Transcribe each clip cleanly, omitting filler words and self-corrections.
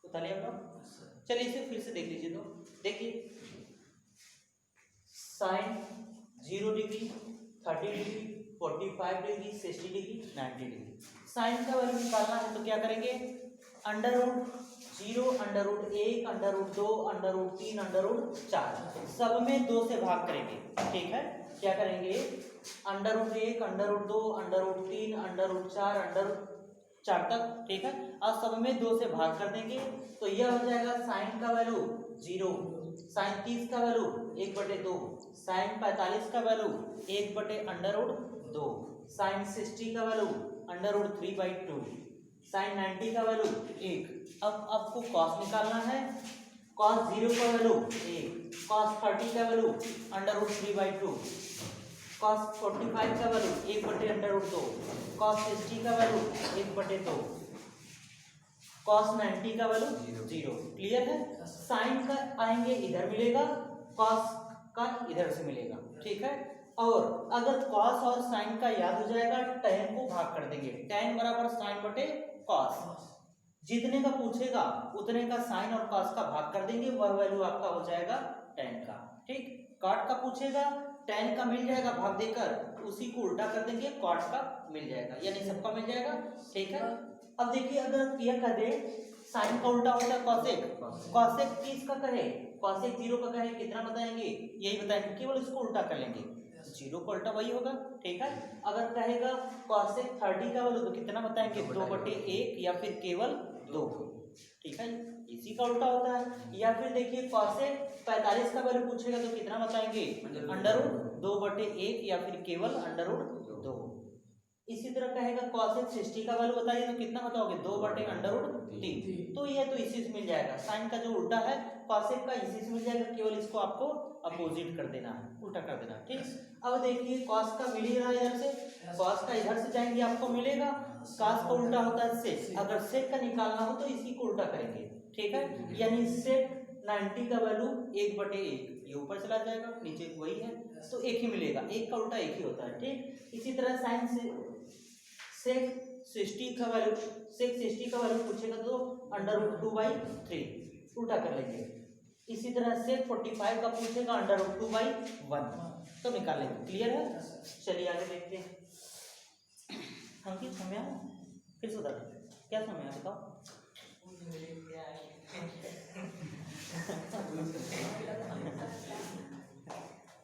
बता लिया आप लोग। चलिए इसे फिर से देख लीजिए। तो देखिए sine 0 degree, 30 degree, 45 degree, 60 degree, 90 degree. Sine का वैल्यू निकालना है तो क्या करेंगे, under root 0, under root 1, under root 2, under root 3, under root 4, सब में 2 से भाग करेंगे। ठीक है, क्या करेंगे, under root 1, under root 2, under root 3, under root 4, under root 4 तक। ठीक है, अब सब में 2 से भाग कर देंगे तो यह हो जाएगा साइन का वैल्यू 0, साइन 30 का वैल्यू 1/2, साइन 45 का वैल्यू 1/√2, साइन 60 का वैल्यू √3/2, साइन 90 का वैल्यू 1। अब आपको कॉस निकालना है, कॉस 0 का वैल्यू 1, कॉस 30 का वैल्यू √3/2, कॉस 45 का वैल्यू 1/√2, कॉस 60 का वैल्यू 1/2, कॉस 90 का वैल्यू 0। क्लियर है, साइन का आएंगे इधर मिलेगा, कॉस का इधर से मिलेगा। ठीक है, और अगर कॉस और साइन का याद हो जाएगा, tan को भाग कर देंगे, tan बराबर साइन बटे कॉस, जितने का पूछेगा उतने का साइन और कॉस का भाग कर देंगे, वह वैल्यू आपका हो जाएगा tan का। ठीक, कॉट का पूछेगा, tan का मिल जाएगा भाग देकर, उसी को उल्टा कर देंगे, कॉट का मिल जाएगा, यानी सबका मिल जाएगा। ठीक है, अब देखिए अगर यह कर दे साइन का उल्टा होता है कॉसेक, कॉसेक 30 का कहे, कॉसेक 0 का कहे, कितना बताएंगे, यही बताएंगे, केवल इसको उल्टा कर लेंगे, 0 का उल्टा वही होगा। ठीक है, अगर कहेगा कॉसेक 30 का वैल्यू तो कितना बताएंगे, 2/1 या फिर केवल 2। ठीक है, इसी का उल्टा होता है। या फिर देखिए कॉसेक 45 का वैल्यू पूछेगा तो कितना बताएंगे, √2/1 या फिर केवल √2। इसी तरह कहेगा कॉसेक 60 का वैल्यू बताइए तो कितना बताओगे, 2/√3। तो ये तो इसी से मिल जाएगा, साइन का जो उल्टा है कॉसेक का इसी से मिल जाएगा, केवल इसको आपको अपोजिट कर देना है, उल्टा कर देना। ठीक, अब देखिए कॉस का मिल ही रहा है इधर से, कॉस का इधर से जाएंगे आपको मिलेगा, कॉस का उल्टा होता है सेक, अगर सेक का निकालना हो तो इसी को उल्टा करेंगे। ठीक है, यानी सेक 90 का वैल्यू 1/1, ये ऊपर चला जाएगा, नीचे वही है तो एक ही मिलेगा, एक का उल्टा एक ही होता है। ठीक, इसी तरह साइन से सेक 60 का वैल्यू, सेक 60 का वैल्यू पूछेगा तो √2/3 उल्टा कर लेंगे। इसी तरह सेक 45 का पूछेगा √2/1 तो निकाल लेंगे। क्लियर है, चलिए आगे देखते हैं। अंकित समय फिर से बता क्या समय है बताओ।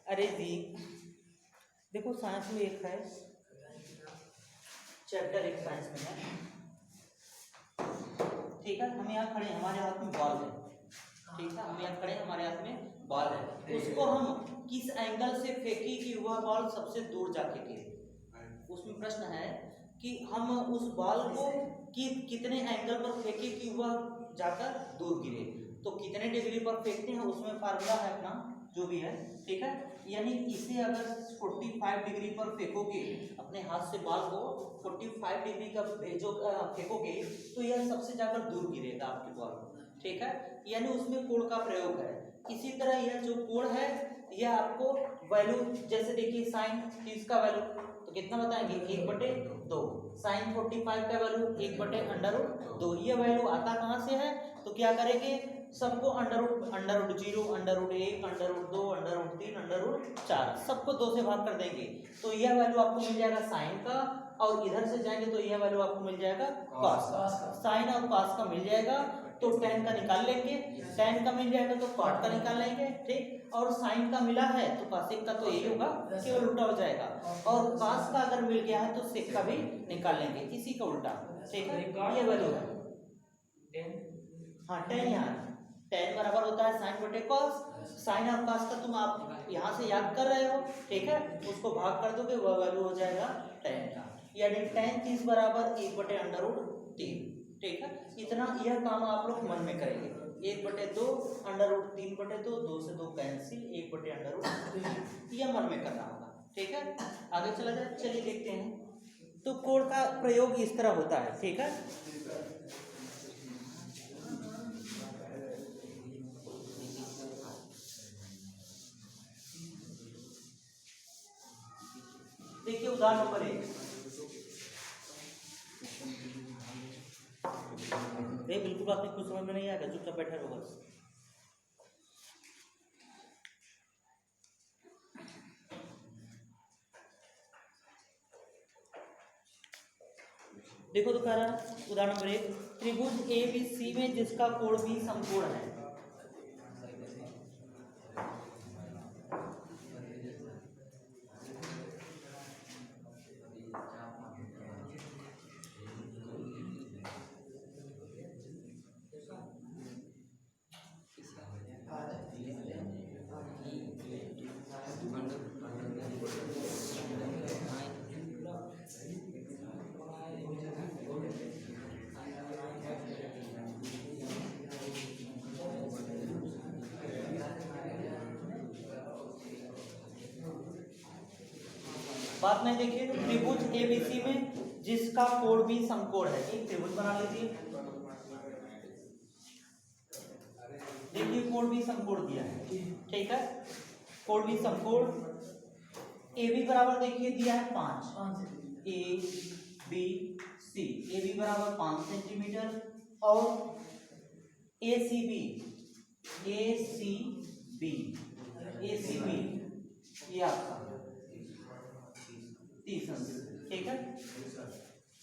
अरे जी देखो साइंस में एक है चैप्टर, एक साइंस में है। ठीक है, हम यहाँ खड़े, हमारे हाथ में बॉल है। ठीक है, हम यहाँ खड़े, हमारे हाथ में बॉल है, उसको हम किस एंगल से फेंकी कि वह बॉल सबसे दूर जाके गिरे। उसमें प्रश्न है कि हम उस बॉल को कितने एंगल पर फेंके कि वह जाकर दूर गिरे, तो कितने डिग्री पर फेंकते हैं उसमें फार्मूला है अपना जो भी है। ठीक है, यानी इसे अगर 45 डिग्री पर फेंकोगे, अपने हाथ से बॉल को 45 डिग्री का जो फेंकोगे तो यह सबसे जाकर दूर गिरेगा आपके बॉल। ठीक है, यानी उसमें कोण का प्रयोग है। इसी तरह यह जो कोण है यह आपको वैल्यू, जैसे देखिए साइन 30 का वैल्यू तो कितना बताएंगे, 1/2, साइन 45 का वैल्यू 1/√2। ये वैल्यू आता कहाँ से है, तो क्या करेंगे, सबको √0, √1, √2, √3, √4 सबको 2 से भाग कर देंगे तो यह वैल्यू आपको मिल जाएगा साइन का, और इधर से जाएंगे तो यह वैल्यू आपको मिल जाएगा कॉस का। साइन और कॉस का मिल जाएगा तो tan का निकाल लेंगे, tan का मिल जाएगा तो cot का निकाल लेंगे। ठीक, और sin का मिला है तो cosec का तो यही होगा, केवल उल्टा हो जाएगा, और cos का अगर मिल गया है तो sec का भी निकाल लेंगे, इसी का उल्टा। ठीक है, ये वैल्यू है। हाँ tan, यहाँ tan बराबर होता है sin बटे cos, sin और cos का तुम आप यहाँ से याद कर रहे हो। ठीक है, उसको भाग कर दोगे वह वैल्यू हो जाएगा tan का, यानी tan 30 बराबर 1/√3। ठीक है, इतना यह काम आप लोग मन में करेंगे, 1/2, √3/2, 2 से 2 कैंसिल, 1/√3 यह मन में करना होगा। ठीक है, आगे चला जाए, चलिए देखते हैं। तो कोण का प्रयोग इस तरह होता है। ठीक है, देखिए उदाहरण नंबर 1, भाई बिल्कुल आपने कुछ समझ में नहीं आएगा, चुपचाप बैठे रहो बस। देखो तो कह रहा है उदाहरण नंबर 1, त्रिभुज ए बी सी में जिसका कोण भी समकोण है। बात नहीं, देखिए त्रिभुज एबीसी में जिसका कोण भी समकोण है, एक त्रिभुज बना लीजिए। देखिए कोण भी समकोण दिया है, ठीक है, कोण भी समकोण। ए बी बराबर देखिए दिया है 5, A B C, A B बराबर 5 सेंटीमीटर और ए सी बी ये आपका 30 अंश, ठीक है,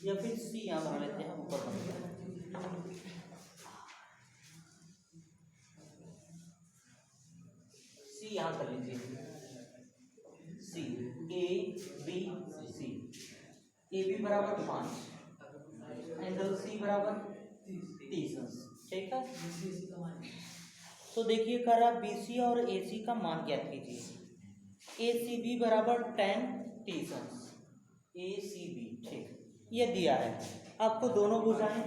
या फिर सी यहाँ बना लेते हैं ऊपर सी यहाँ कर लीजिए, सी A B C, A B बराबर 5, एंगल सी बराबर 30 अंश, ठीक है। तो देखिए कह रहा बी सी और ए सी का मान ज्ञात कीजिए। ए सी बी बराबर 10 30 अंश, ए सी बी, ठीक, ये दिया है आपको। दोनों भुजाएं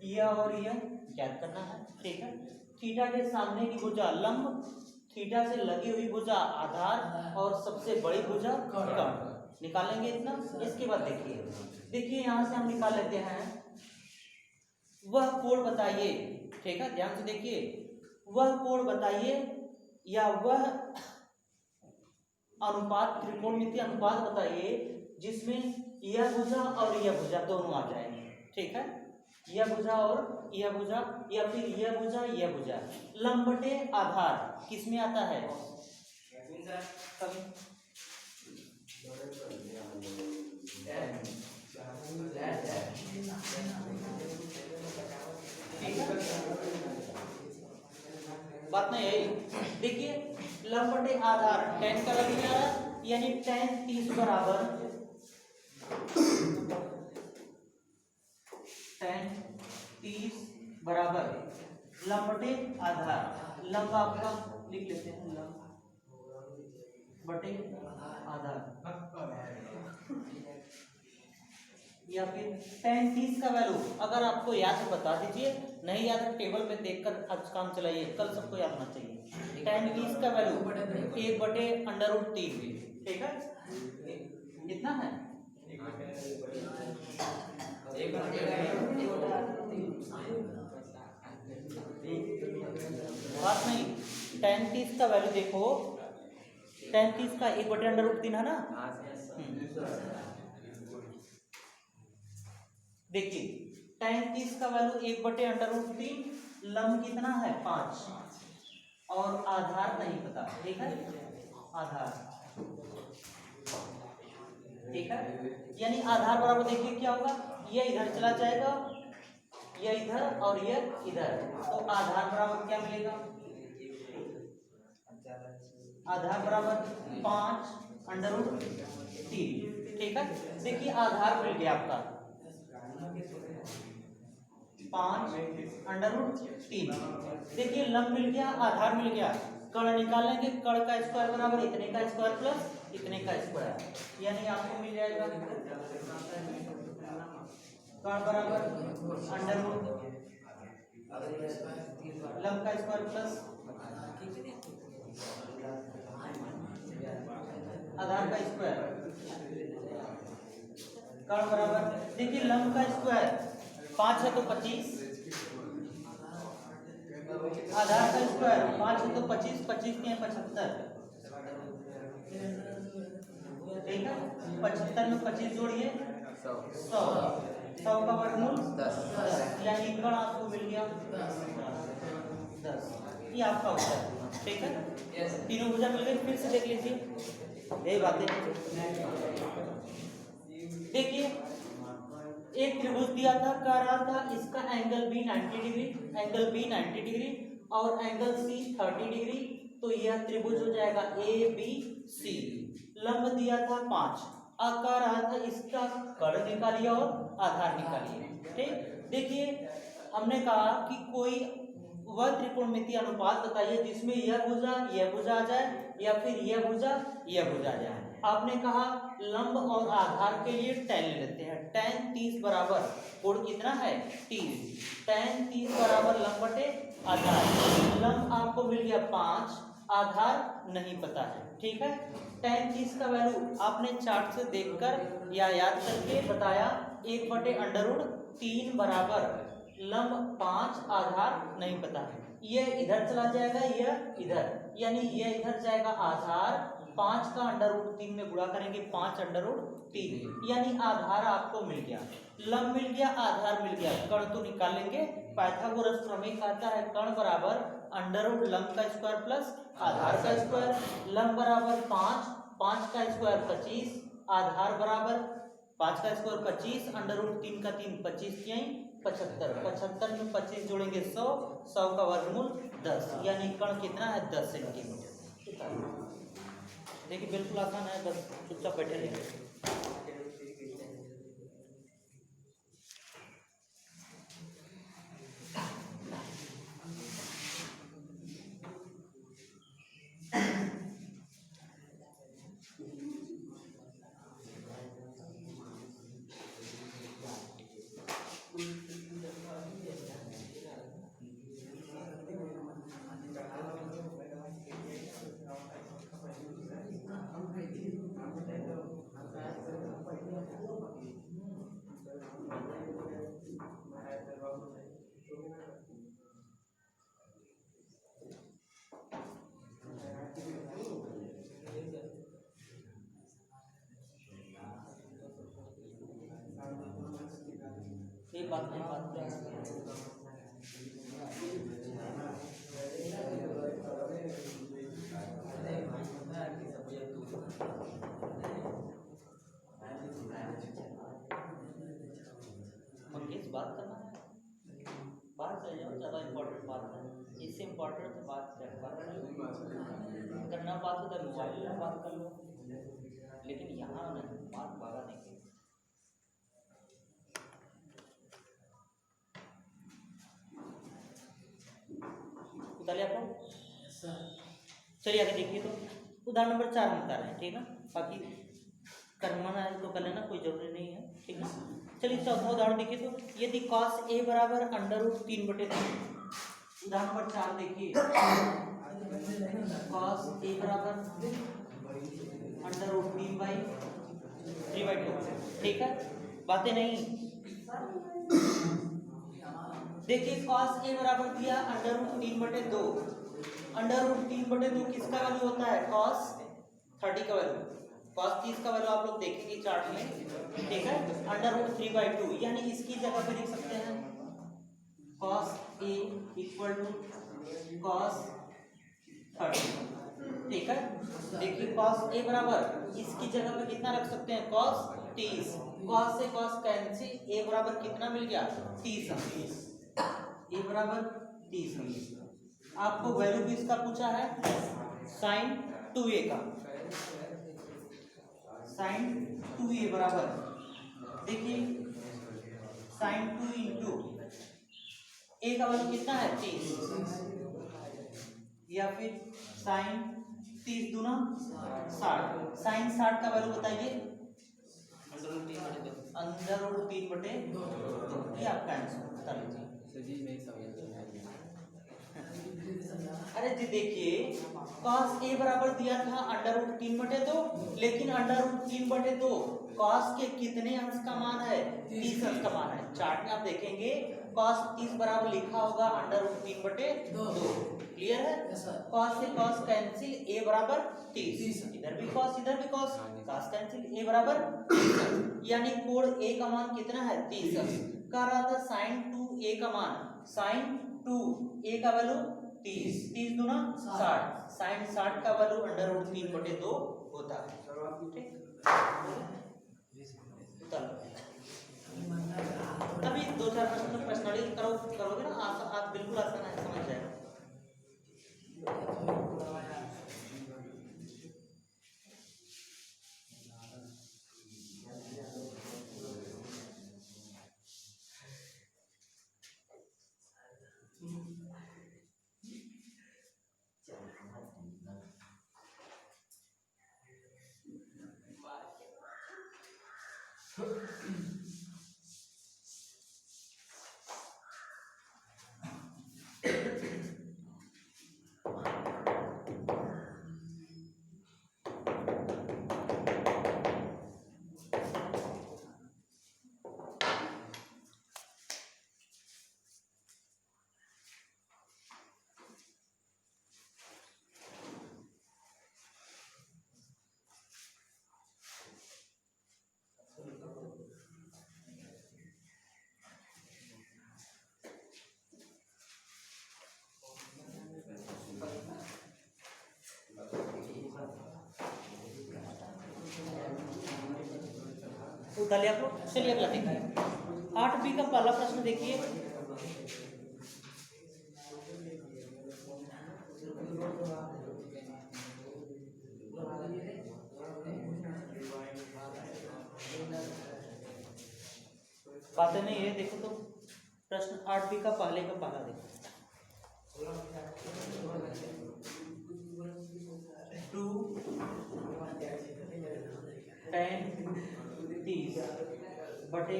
यह और यह ज्ञात करना है, ठीक है। थीटा के सामने की भुजा लंब, थीटा से लगी हुई भुजा आधार और सबसे बड़ी भुजा कर्ण निकालेंगे इतना। इसके बाद देखिए यहाँ से हम निकाल लेते हैं वह कोण बताइए, ठीक है, ध्यान से देखिए, वह कोण बताइए या वह अनुपात, त्रिकोणमितीय अनुपात बताइए जिसमें यह भुजा और यह भुजा दोनों आ जाएंगे, ठीक है, यह भुजा और यह भुजा, या फिर यह भुजा यह भुजा। लंब बटे आधार किस में आता है? बात नहीं है, देखिए लंब बटे आधार 10 का लग जा रहा है, यानी 10 30 बराबर 10 30 बराबर लंब बटे आधार। लंब आपका लिख लेते हैं, लंब बटे आधार, या फिर 10 30 का वैल्यू अगर आपको याद है बता दीजिए, नहीं याद है टेबल में देखकर आज काम चलाइए, कल सबको याद होना चाहिए। 10 30 का वैल्यू 1/√3, ठीक है, कितना है? बात नहीं, 10 30 का वैल्यू देखो, 10 30 का 1/√3 है ना। देखिए 10 30 का वैल्यू 1/√3, लंब कितना है 5 और आधार नहीं पता, ठीक है, आधार, ठीक है, यानी आधार बराबर देखिए क्या होगा, यह इधर चला जाएगा, यह इधर और यह इधर, तो आधार बराबर क्या मिलेगा? आधार बराबर 5/√3, ठीक है। देखिए आधार मिल गया आपका 5/√3। देखिए लंब मिल गया, आधार मिल गया, कर्ण निकाल लेंगे, कर्ण का स्क्वायर बराबर इतने का स्क्वायर प्लस इतने का स्क्वायर, यानी आपको मिल जाएगा कर्ण बराबर √ लंब का स्क्वायर प्लस आधार का स्क्वायर, कर्ण बराबर, देखिए लंब का स्क्वायर 5 है तो 25, आधार का स्क्वायर 5 है तो 25, 25 के 75, ठीक है, 75 में 25 जोड़िए 100, 100 का वर्गमूल 10, यानी कण आपको मिल गया 10। ये आपका उत्तर है, ठीक है। तीनों भुजा मिल गई। फिर से देख लीजिए यही बातें। देखिए एक त्रिभुज दिया था, कह रहा था इसका angle B 90 degree, angle B 90 degree और एंगल सी 30 डिग्री, तो यह त्रिभुज हो जाएगा ए बी सी। लंब दिया था 5, अब कह रहा था इसका कर्ण निकालिए और आधार निकालिए, ठीक। देखिए हमने कहा कि कोई वह त्रिकोणमितीय अनुपात बताइए जिसमें यह भुजा आ जाए या फिर यह भुजा आ जाए। आपने कहा लंब और आधार के लिए tan ले लेते हैं। tan 30 बराबर कोण कितना है 30, tan 30 बराबर लंब बटे आधार। लंब आपको मिल गया 5, आधार नहीं पता है, ठीक है। tan 30 का वैल्यू आपने चार्ट से देखकर या याद करके बताया 1/√3 बराबर लंब 5, आधार नहीं पता है। यह इधर चला जाएगा, यह इधर, यानी यह इधर जाएगा आधार, 5 का √3 में गुणा करेंगे 5√3, यानी आधार आपको मिल गया, लंब मिल गया, आधार मिल गया। कर्ण तो निकाल लेंगे। पाइथागोरस प्रमेय कहता है कर्ण बराबर √ लंब का स्क्वायर प्लस आधार का स्क्वायर। लंब बराबर 5, 5 का स्क्वायर 25, आधार बराबर 5 का स्क्वायर 25, √3 का 3 25 75, 75 में 25 जोड़ेंगे 100, 100 का वर्गमूल 10, यानी कर्ण कितना है 10 सेंटीमीटर। देखिए बिल्कुल आसान है, बस चुपचाप बैठे रहिए। बात करना है, बात चल जाओ, ज़्यादा इम्पोर्टेंट बात है, इससे इम्पोर्टेंट तो बात करना, बात तो मोबाइल में बात कर लो, लेकिन यहाँ नहीं, बात भागा नहीं। उतारिए आपको, चलिए आगे देखिए। तो उदाहरण नंबर 4 हम बता रहे हैं, ठीक है। बाकी करना है तो कर लेना, कोई जरूरी नहीं है, ठीक है। चलिए चौथा उदाहरण देखिए। तो यदि cos a बराबर √3/3, उदाहरण नंबर 4 देखिए। cos a बराबर √3/3/2, ठीक है। बातें नहीं देखिए, cos a बराबर दिया √3/2, √3/2 किसका वैल्यू होता है cos 30 का वैल्यू, cos 30 का वैल्यू आप लोग देखेंगे चार्ट में, ठीक है। √3/2 यानी इसकी जगह पे लिख सकते हैं cos a = cos 30, ठीक है। देखिए cos a बराबर इसकी जगह पे कितना रख सकते हैं cos 30, cos से cos कैंसिल, a बराबर कितना मिल गया 30, a बराबर 30। आपको वैल्यू भी इसका पूछा है sin 2a का, sin 2a बराबर देखिए sin 2 इंटू a का वैल्यू कितना है 30, या फिर sin 30 दूना 60, sin 60 का वैल्यू बताइए √3/2, ये आपका आंसर बता लीजिए। अरे जी देखिए cos a बराबर दिया था √3/2, लेकिन √3/2 cos के कितने अंश का मान है 30 अंश का मान है। चार्ट में आप देखेंगे cos 30 बराबर लिखा होगा अंडर रूट 3/2। क्लियर है? cos से cos कैंसिल, a बराबर 30, इधर भी cos इधर भी cos, cos कैंसिल, a बराबर 30, यानी कोण a का मान कितना है 30। कह रहा था sin 2a का मान, sin 2a का वैल्यू 30, 30 दूना 60, sin 60 का वैल्यू अंडर रूट 3/2 होता है। ठीक, अभी 2-4 प्रश्न पर्सनली करोगे ना आप बिल्कुल आसान है, समझ जाएगा। उतारिए आप लोग, चलिए अगला देखिए 8b का पहला प्रश्न देखिए। बातें नहीं है, देखो तो प्रश्न 8b का पहले देखो। 2 10 30 बटे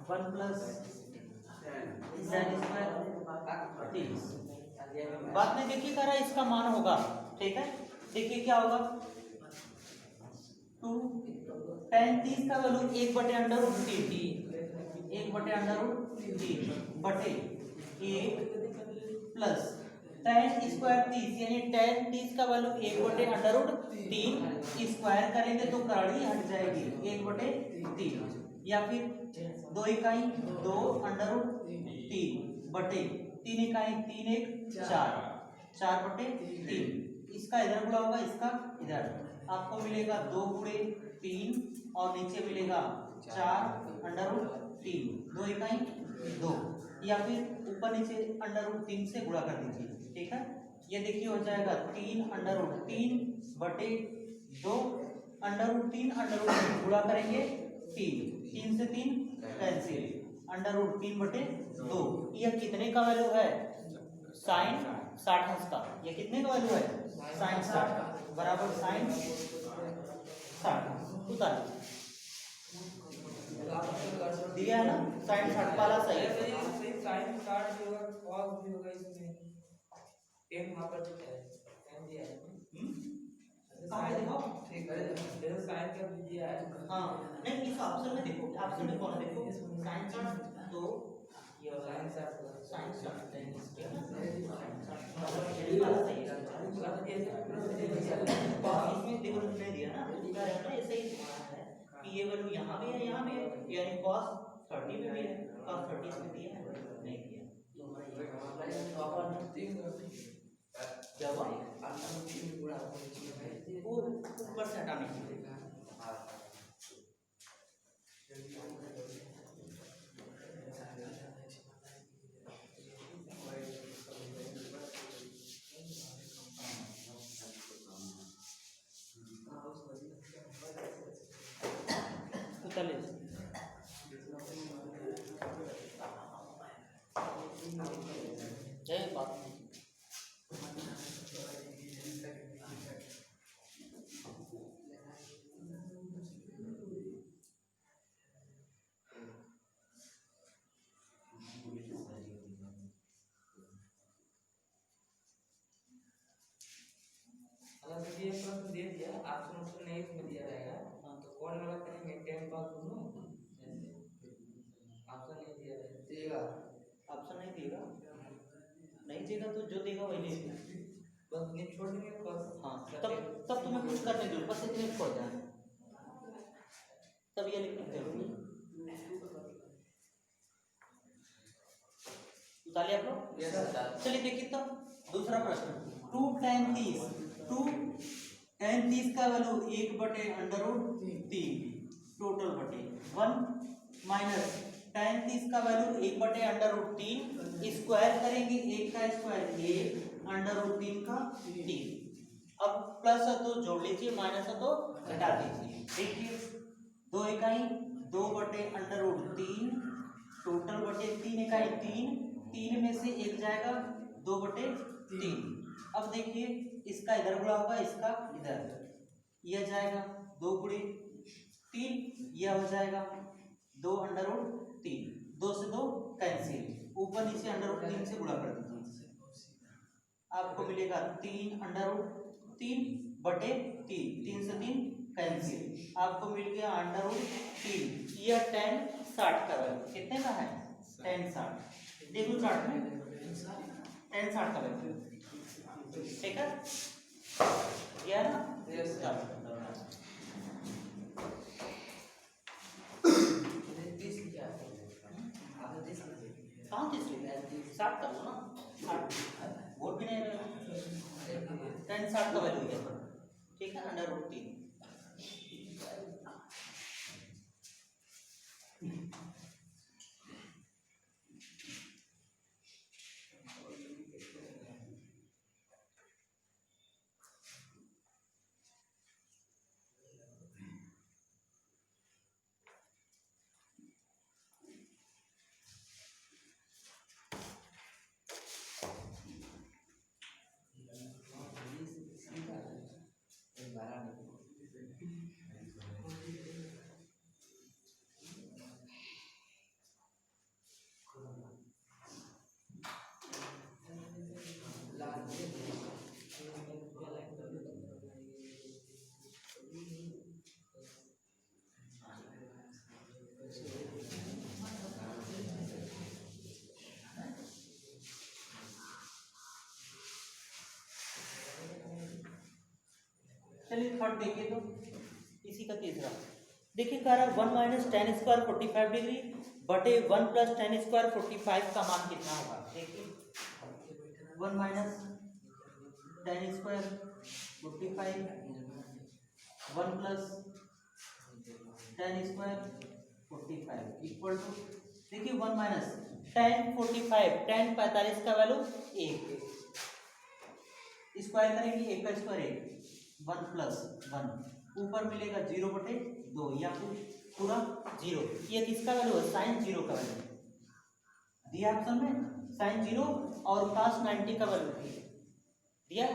1 प्लस tan स्क्वायर 30। बात में देखिए, कह रहा है इसका मान होगा, ठीक है, देखिए क्या होगा 2 tan 30 का वैल्यू 1/√3, 1/√3 बटे 1 प्लस tan स्क्वायर 30, यानी tan 30 का वैल्यू 1/√3 स्क्वायर करेंगे तो करड़ी हट जाएगी 1/3, या फिर 2 इकाई 2√3 बटे 3 इकाई 3 1 4, 4/3। इसका इधर गुणा होगा, इसका इधर, आपको मिलेगा 2 गुणे 3 और नीचे मिलेगा 4√3, 2 इकाई 2, या फिर ऊपर नीचे अंडर√3 से गुणा कर दीजिए। ठीक है, ये देखिए हो जाएगा 3√3 बटे 2, अंडर√3 गुणा करेंगे 3 से 3 कैंसिल, अंडर√3 बटे 2। यह कितने का वैल्यू है साइन 60 अंश का, ये कितने का वैल्यू है साइन 60 बराबर साइन 60 उतार दिया है ना, साइन 60 वाला सही है। साइन 60 भी होगा, cos भी होगा, इसमें 10 वहां पर tan दिया है। कहां पे देखो, ठीक है, जैसे साइन का भी दिया है। हां नहीं, इस ऑप्शन में देखो, ऑप्शन में कौन है देखो, साइन 60 तो ये साइन 60 साइन 60 tan इसके ना साइन 60 ये वाला सही है। इसमें देखो नहीं दिया ना, क्या रहता है ऐसे ही है कि ये वैल्यू यहां भी है, यहां भी है, यानी cos 30 में भी है, cos 30 में दिया है नहीं दिया, क्या हुआ वो ऊपर से हटाने के लिए। अगर ये प्रश्न दे दिया ऑप्शन ऑप्शन नहीं इसमें दिया रहेगा, तो कौन वाला करेंगे 10 पास दोनों ऑप्शन नहीं दिया रहेगा। लीजिएगा तो जो देगा वही ले लेना। बस ये छोड़ देंगे बस। हाँ तब तुम्हें कुछ करने दो, बस इतने छोड़ देना, तब ये लिखने की जरूरत नहीं। उतार लिया आप लोग? Yes sir. चलिए देखिए तब दूसरा प्रश्न, 2 tan 30, 2 tan 30 का वैल्यू 1/√3 टोटल बटे 1 माइनस tan 30 का वैल्यू 1/√3 स्क्वायर करेंगे, 1 का स्क्वायर 1 √3 का 3। अब प्लस है तो जोड़ लीजिए, माइनस है तो घटा दीजिए। देखिए 2 इकाई 2/√3 टोटल बटे 3 इकाई 3 में से 1 जाएगा 2/3। अब देखिए इसका इधर गुणा होगा, इसका इधर, यह जाएगा 2 गुणे 3, यह हो जाएगा 2/3, 2 से 2 कैंसिल, ऊपर नीचे √3 से गुणा कर दीजिए, आपको मिलेगा 3/3 बटे 3 से 3 कैंसिल, आपको मिल गया √3। यह tan 60 का वैल्यू कितने का है? tan 60। देख लो चार्ट में tan 60 का वैल्यू, ठीक है, यह है ना? Yes sir. कहाँ 30 लिखा? 60 कर लो ना, 60 वोट भी नहीं रहेगा। tan 60 का वैल्यू है, ठीक है, √3। चलिए थर्ड देखिए तो इसी का तीसरा देखिए, कह रहा है 1 माइनस tan स्क्वायर 45 डिग्री बटे 1 प्लस tan स्क्वायर 45 का मान कितना होगा। देखिए 1 minus tan square 45, 1 plus tan square 45 equal to, देखिए 1 माइनस tan 45, tan 45 का वैल्यू 1, स्क्वायर करेंगे 1 का स्क्वायर 1 प्लस 1, ऊपर मिलेगा 0/2, या पूरा 0। ये किसका वैल्यू है? sin 0 का वैल्यू दिया ऑप्शन में, sin 0 और cos 90 का वैल्यू दिया है,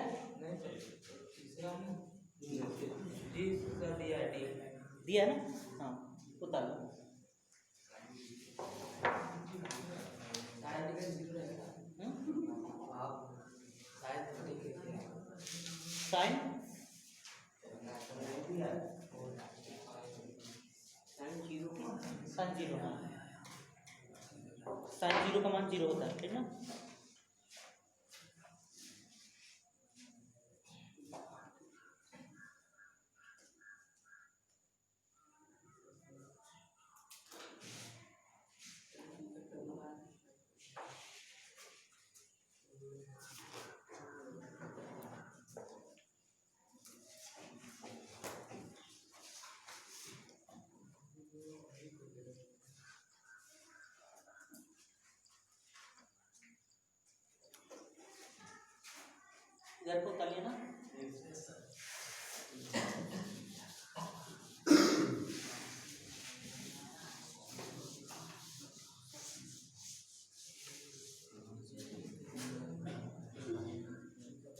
दिया है ना? हाँ उतार लो। साइन साइन 0 का मान 0 होता है, ठीक ना? इधर को कर लेना।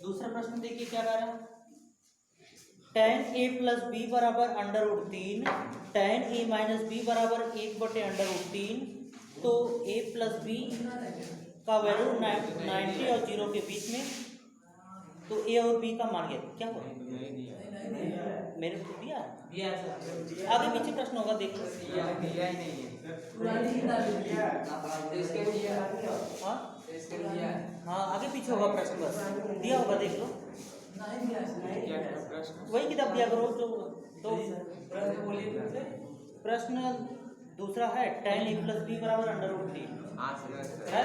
दूसरा प्रश्न देखिए क्या कह रहा है, tan a प्लस बी बराबर √3, tan a माइनस बी बराबर 1/√3, तो a प्लस बी का वैल्यू 90 और 0 के बीच में, तो a और b का मान क्या हुआ? मेरे को दिया आगे पीछे प्रश्न होगा, देखो इसके हाँ इसके लिया है। हाँ आगे पीछे होगा प्रश्न, बस दिया होगा देख लो, नहीं दिया है प्रश्न। वही किताब दिया करो। तो प्रश्न बोलिए फिर से। प्रश्न दूसरा है tan a प्लस बी बराबर अंडर रूट 3 है।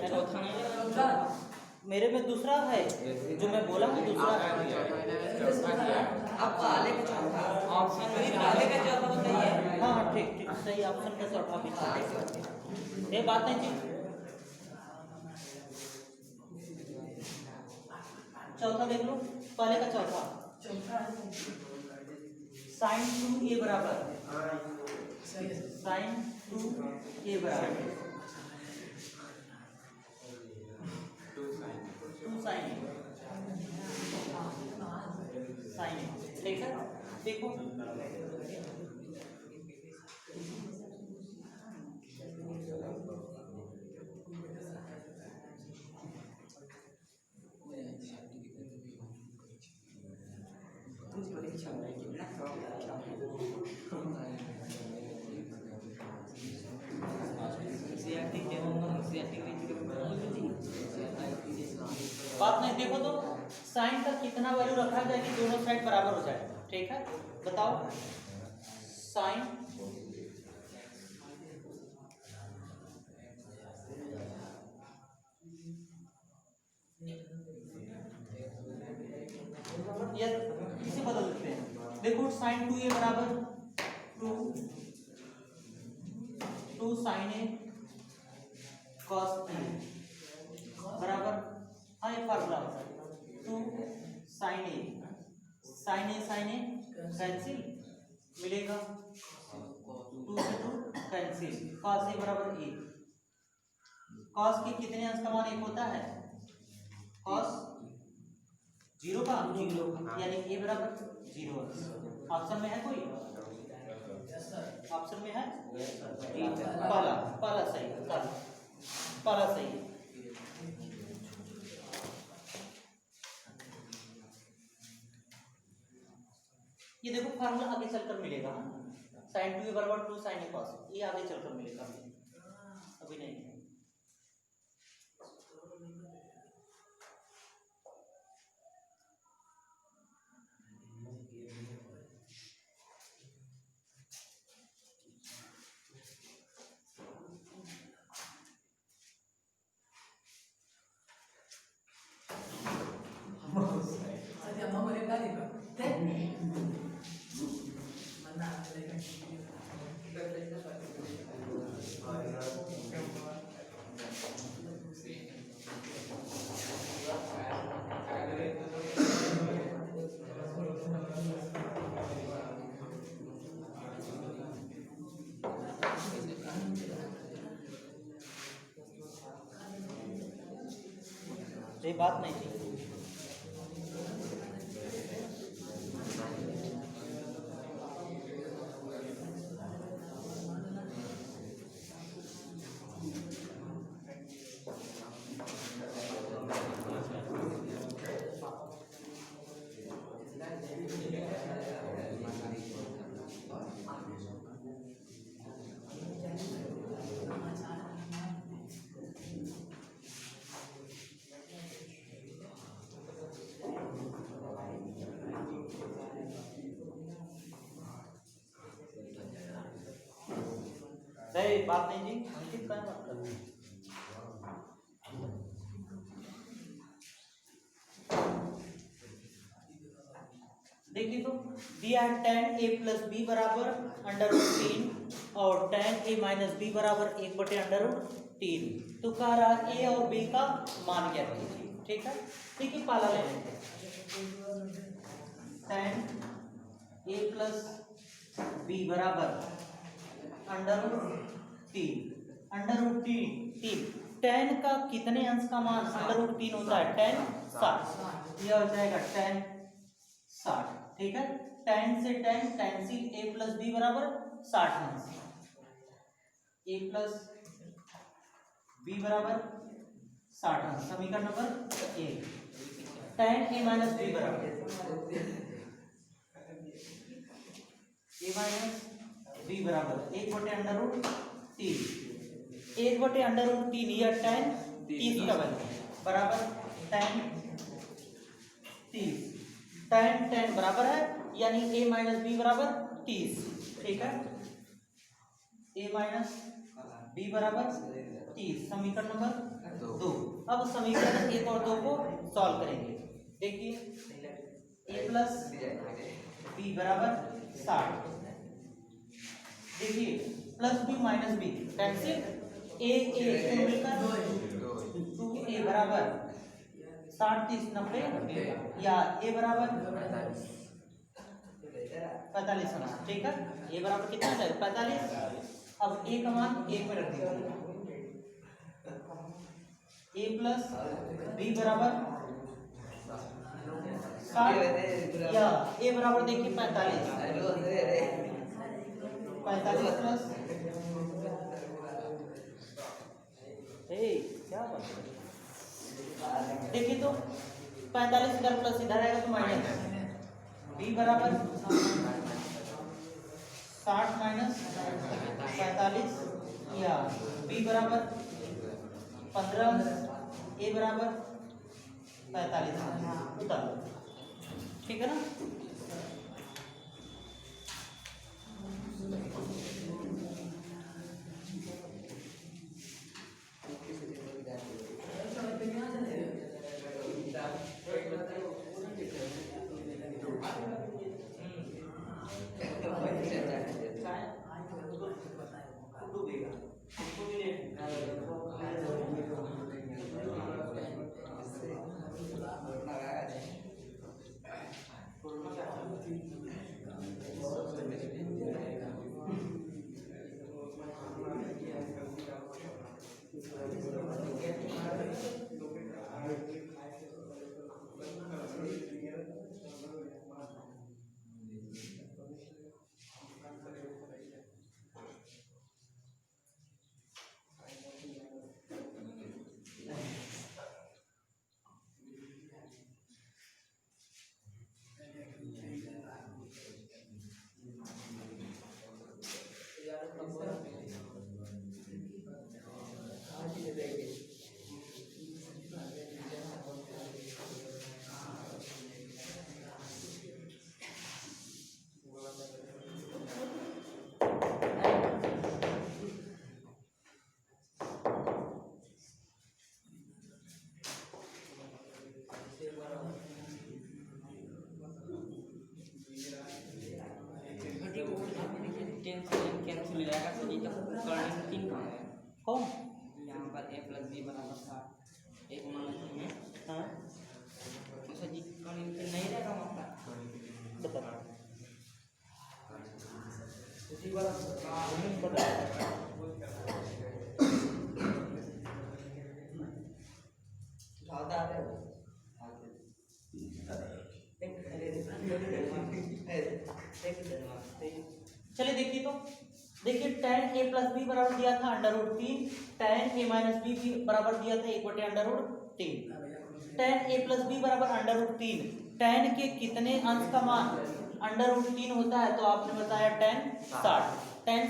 चौथा मेरे में दूसरा है, जो मैं बोला हूँ दूसरा है। अब पहले का चौथा ऑप्शन में पहले का चौथा बताइए। हाँ हाँ ठीक ठीक सही, ऑप्शन का चौथा भी ये बात नहीं थी। चौथा देख लो, पहले का चौथा sin 2a बराबर sin 2a बराबर 2 sin a ठीक है। देखो बात नहीं, देखो तो साइन का कितना वैल्यू रखा जाए कि दोनों साइड बराबर हो जाए। ठीक है बताओ, साइन या इसे बदल देते हैं। देखो साइन 2a बराबर 2 साइन a कॉस a बराबर, हाँ ये फार्मूला होता है 2 साइन ए कैंसिल मिलेगा, 2 से 2 कैंसिल, कॉस ए बराबर ए। कॉस के कितने अंश का मान 1 होता है? कॉस 0 का 0, यानी ए बराबर 0 अंश। ऑप्शन में है कोई? ऑप्शन में है पहला सही, पहला सही है। ये देखो फार्मूला आगे चलकर मिलेगा, sin 2a बराबर 2 sin a cos, ये आगे चलकर मिलेगा, अभी नहीं। ये बात नहीं थी। नहीं बात नहीं जी, अंकित का बात कर रहे हैं। देखिए तो दिया है tan a प्लस बी बराबर अंडर रूट 3 और tan a माइनस बी बराबर 1/√3। तो कह रहा है a और b का मान ज्ञात कीजिए। ठीक है, देखिए पहला ले लेते हैं, tan a प्लस बी बराबर √3 tan का कितने अंश का मान √3 होता है? tan 60, यह हो जाएगा tan 60। ठीक है, tan से tan cancel, a plus B बराबर 60 अंश, a प्लस बी बराबर 60 अंश। समीकरण number 1, tan a minus B बराबर a माइनस बी बराबर 1/√3 1/√3 या tan 30 का वैल्यू बराबर tan 30, tan बराबर है यानी a माइनस बी बराबर 30। ठीक है, a माइनस बी बराबर 30, समीकरण नंबर 2। अब समीकरण 1 और 2 को सॉल्व करेंगे। देखिए a प्लस बी बराबर 60। देखिए plus B minus B cancel, A मिलकर 2a बराबर 60 30 90 या a बराबर 45 होना। ठीक है, a बराबर कितना है 45। अब a का मान 1 में रख दीजिए, a प्लस बी बराबर 60 या a बराबर देखिए 45 प्लस क्या बात है? देखिए तो 45 इधर प्लस इधर आएगा तो माइनस, b बराबर 60 माइनस 45 या b बराबर 15, a बराबर 45 उतार। ठीक है ना। कौन यहाँ पर a प्लस बी बराबर था एक माइनस में। हाँ तो जी नहीं रहेगा वहाँ चलिए देखिए तो देखिए tan a प्लस बी बराबर दिया था √3, tan a माइनस बी बराबर दिया था 1/√3। tan a प्लस बी बराबर √3, tan के कितने अंश का मान √3 होता है? तो आपने बताया tan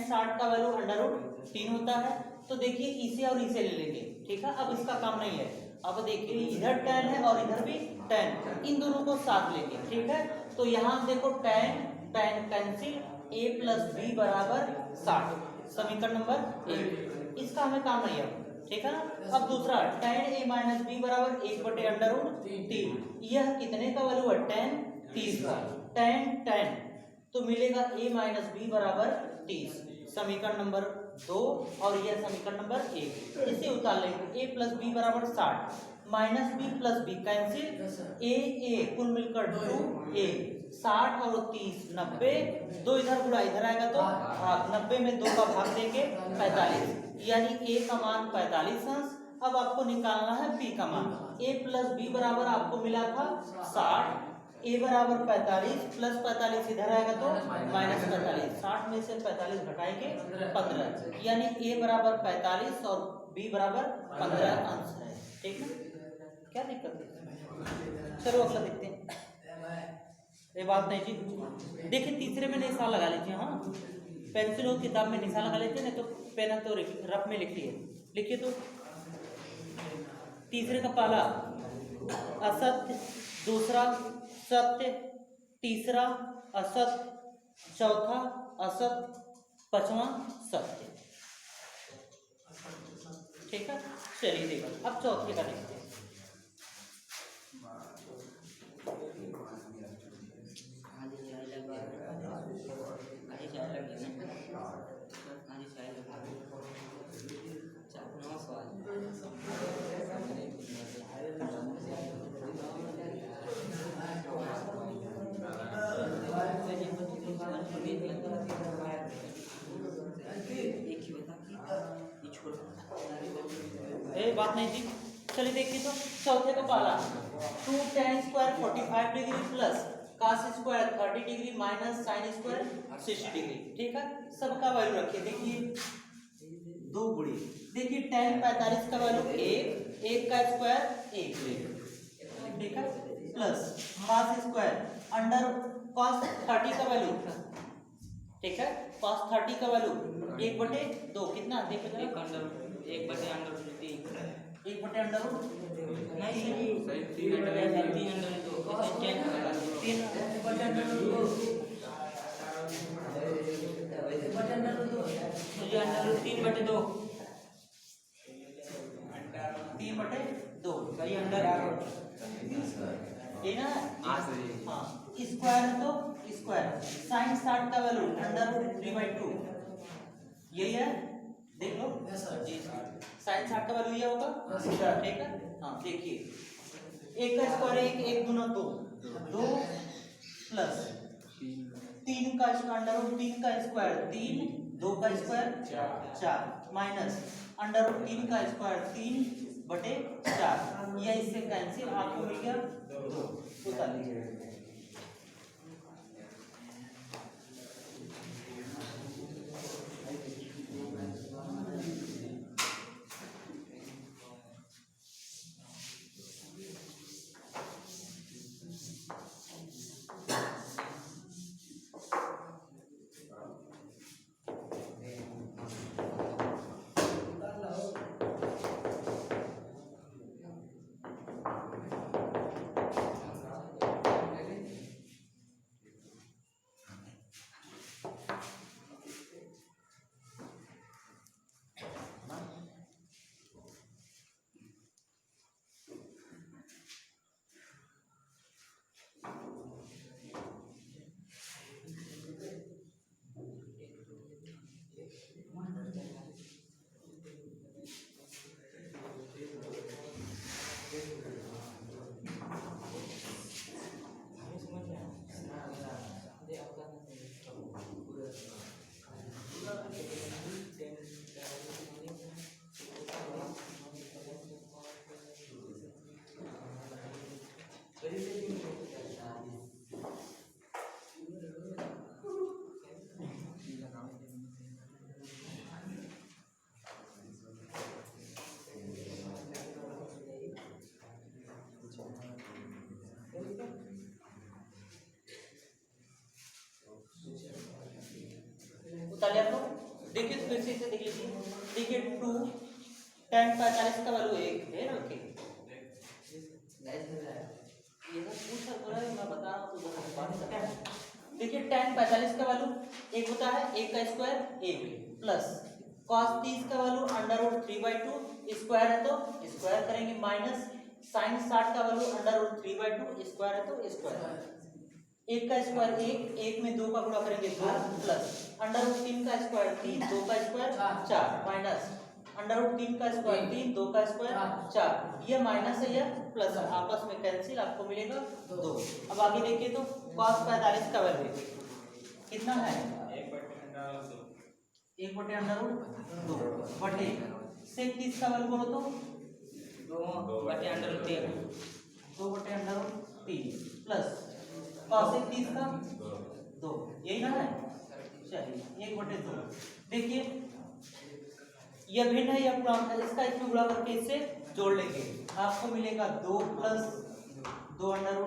60 का वैल्यू √3 होता है। तो देखिए इसे और इसे ले लेंगे। ठीक है, अब इसका काम नहीं है। अब देखिए इधर tan है और इधर भी tan, इन दोनों को साथ लेंगे। ठीक है, तो यहाँ देखो tan cancel, a plus B बराबर 60, समीकरण नंबर 1। इसका हमें काम नहीं है। ठीक है ना। अब दूसरा tan a माइनस बी बराबर 1/√3, यह कितने का वैल्यू है? tan 30 का। tan तो मिलेगा a माइनस बी बराबर 30, समीकरण नंबर 2 और यह समीकरण नंबर 1। इसे उतार लेंगे। a प्लस बी बराबर 60 minus B plus B cancel, a कुल मिलकर 2a, 60 और 30 90, 2 इधर गुणा इधर आएगा तो भाग, 90 में 2 का भाग देंगे 45, यानी a का मान 45 अंश। अब आपको निकालना है b का मान। a प्लस बी बराबर आपको मिला था 60, a बराबर 45 प्लस 45 इधर आएगा तो माइनस 45, 60 में से 45 घटाएंगे 15, यानी a बराबर 45 और b बराबर 15 अंश है। ठीक है, क्या दिक्कत है? चलो अगला देखते हैं। ये बात नहीं जी। देखिए तीसरे में निशान लगा लीजिए। हाँ, पेंसिल और किताब में निशान लगा लेते हैं, नहीं तो पेन तो रफ में लिखिए। लिखिए तो तीसरे का पहला असत्य, दूसरा सत्य, तीसरा असत्य, चौथा असत्य, पांचवा सत्य। ठीक है, चलिए देखो अब चौथे का देखते हैं। बात नहीं थी। चलिए देखिए तो चौथे का पहला 2 tan square 45 degree plus cos square 30 degree minus sin square 60 degree. ठीक है, सबका वैल्यू रखिए। देखिए दो गुणे, देखिए tan 45 का वैल्यू 1 का स्क्वायर 1, ठीक है, plus cos square under cos 30 का वैल्यू, ठीक है, cos 30 का वैल्यू 1/2 कितना देखिए, 1/√3 स्क्वायर तो स्क्वायर sin 60 का वैल्यू √3/2 यही है, देख लो जी। sin 60 का वैल्यू ये होगा, ठीक है। हाँ देखिए 1 का स्क्वायर 1 दूना 2 प्लस 3 का √3 का स्क्वायर 3, 2 का स्क्वायर 4 माइनस √3 का स्क्वायर 3/4, यह इससे कैंसिल, आपको मिल गया 2। उतार लीजिए। उतार लिया तो देखिए फिर से इसे देख लीजिए। देखिए 2 tan 45 का वैल्यू 1 है ना, ओके ये ना पूछा बोला है, मैं बता रहा हूं तो बात करते हैं। देखिए tan 45 का वैल्यू 1 होता है, 1 का स्क्वायर 1 प्लस cos 30 का वैल्यू √3/2 स्क्वायर है तो स्क्वायर करेंगे, माइनस sin 60 का वैल्यू √3/2 स्क्वायर है तो स्क्वायर, 1 का स्क्वायर 1 में 2 का गुणा करेंगे 2 प्लस √3 का स्क्वायर 3, 2 का स्क्वायर 4 माइनस √3 का स्क्वायर 3, 2 का स्क्वायर 4, ये माइनस है यह प्लस है, आपस में कैंसिल, आपको मिलेगा 2। अब आगे देखिए तो cos 45 का वैल्यू कितना है, 1/√2 बटे sec 30 का वैल्यू बोलो तो 2/√3 प्लस cos 30 का 2, यही ना है, चलिए 1/2। देखिए यह भिन्न है, यह पूर्णांक है, इसका इसमें गुणा करके इससे जोड़ लेंगे, आपको मिलेगा 2 प्लस 2/3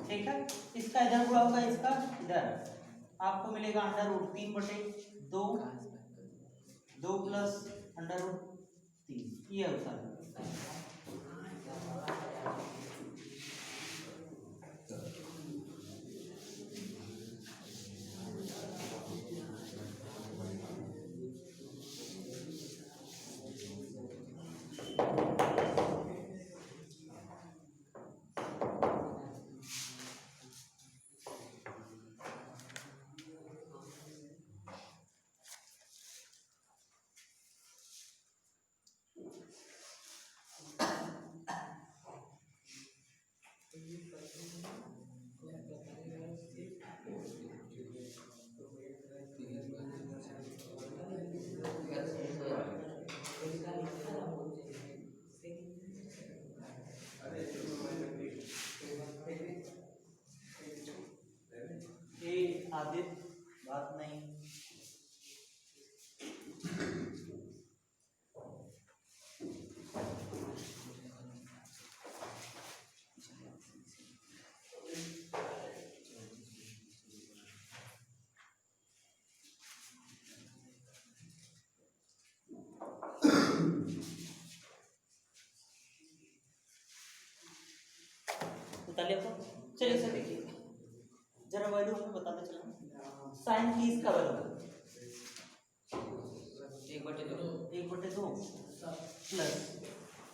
ठीक है। इसका इधर गुणा होगा, इसका इधर, आपको मिलेगा √3/2 2 2 प्लस अंडर रूट 3, ये है उत्तर। आदित बात नहीं। निकालिए आपको। चलिए सर देखिए जरा वैल्यू हमें बताते चलो। साइन 30 का वैल्यू 1/2 प्लस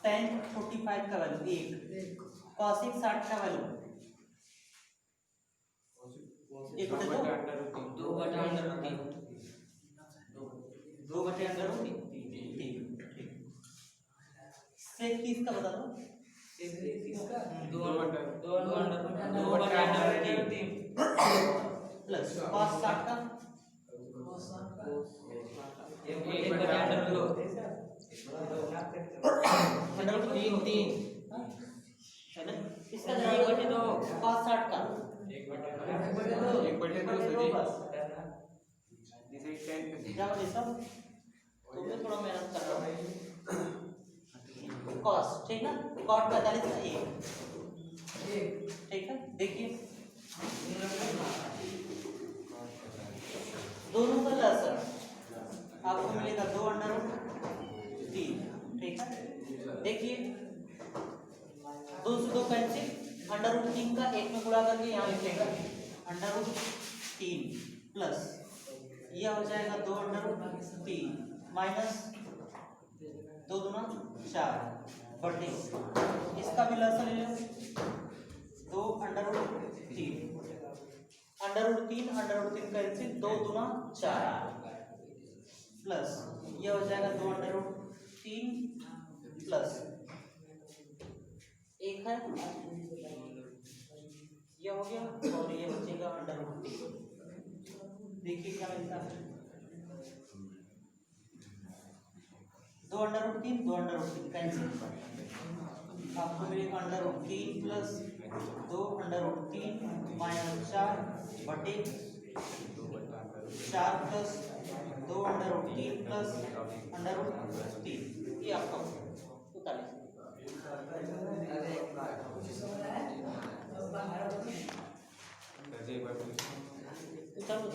tan 45 का वैल्यू 1, cosec 60 का वैल्यू 1/2 2/√3 ठीक। sec 30 का बता दो। प्लस cos 60 का √3 है ना। इसका cos 60 का 1/2 बस क्या बोले सब तुम्हें थोड़ा मेहनत कर रहा हूँ। cos ठीक ना, cot 45 का 1 ठीक है। देखिए दोनों का लसर आपको मिलेगा 2/√3 ठीक है। देखिए 2 से 2 कैंसिल, √3 का 1 में गुणा करके यहाँ लिखेगा √3 प्लस यह हो जाएगा 2/√3 माइनस 2 दूना 4 बटे इसका भी लसर ले लो 2/√3 √3 कैंसिल 2 दूना 4 प्लस ये हो जाएगा 2/√3 प्लस 1 है ये हो गया और ये बचेगा √3। देखिए क्या मिलता है 2/√3 कैंसिल आपको मिलेगा √3 प्लस 2/√3 माइनस 4 बटे 4 प्लस 2/√3 प्लस √3 ये आपका उत्तर है। बता दो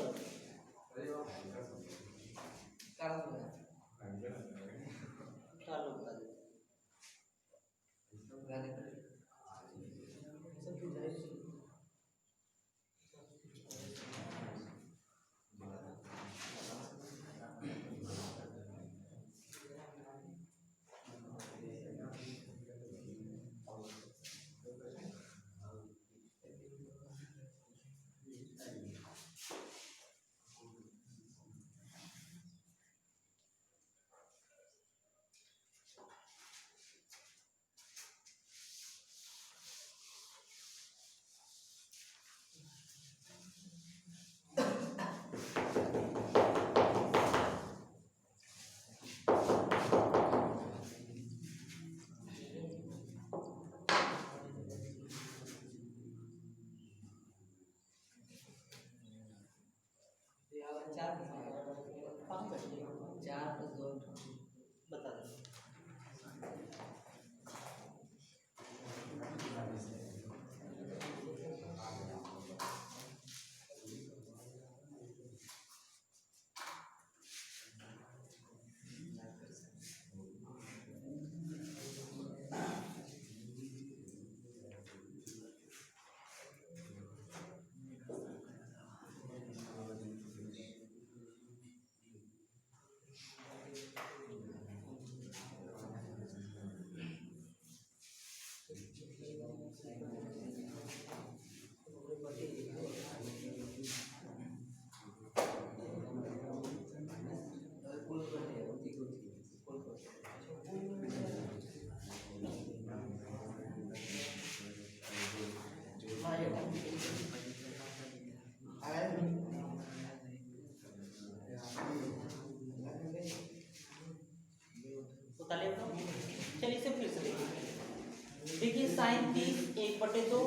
देखिए sign 30 1/2,